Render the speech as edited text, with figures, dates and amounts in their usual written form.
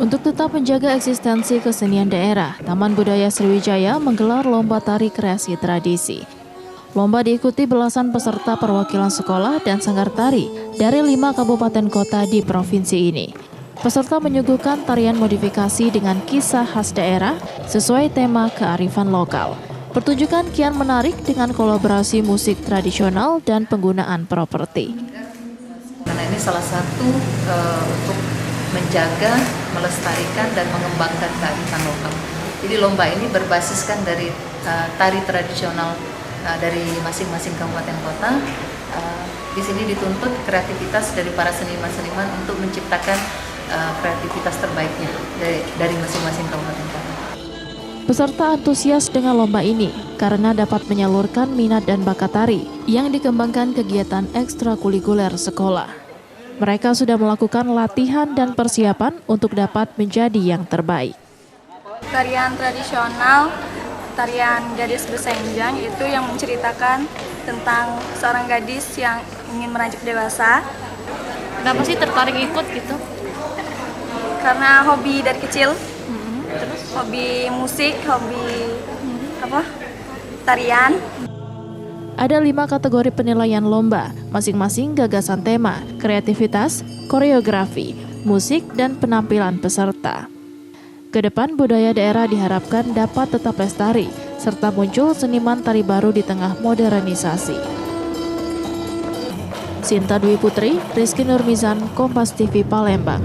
Untuk tetap menjaga eksistensi kesenian daerah, Taman Budaya Sriwijaya menggelar lomba tari kreasi tradisi. Lomba diikuti belasan peserta perwakilan sekolah dan sanggar tari dari 5 kabupaten kota di provinsi ini. Peserta menyuguhkan tarian modifikasi dengan kisah khas daerah sesuai tema kearifan lokal. Pertunjukan kian menarik dengan kolaborasi musik tradisional dan penggunaan properti. Karena ini salah satu untuk menjaga, melestarikan, dan mengembangkan kearifan lokal. Jadi lomba ini berbasiskan dari tari tradisional dari masing-masing kabupaten kota. Di sini dituntut kreativitas dari para seniman-seniman untuk menciptakan kreativitas terbaiknya dari masing-masing kabupaten kota. Peserta antusias dengan lomba ini karena dapat menyalurkan minat dan bakat tari yang dikembangkan kegiatan ekstrakurikuler sekolah. Mereka sudah melakukan latihan dan persiapan untuk dapat menjadi yang terbaik. Tarian tradisional, tarian gadis bersenjang itu yang menceritakan tentang seorang gadis yang ingin beranjak dewasa. Kenapa sih tertarik ikut gitu? Karena hobi dari kecil. Terus hobi musik, hobi tarian. Ada 5 kategori penilaian lomba, masing-masing gagasan tema, kreativitas, koreografi, musik, dan penampilan peserta. Kedepan budaya daerah diharapkan dapat tetap lestari, serta muncul seniman tari baru di tengah modernisasi. Sinta Dwi Putri, Rizky Nurmizan, Kompas TV Palembang.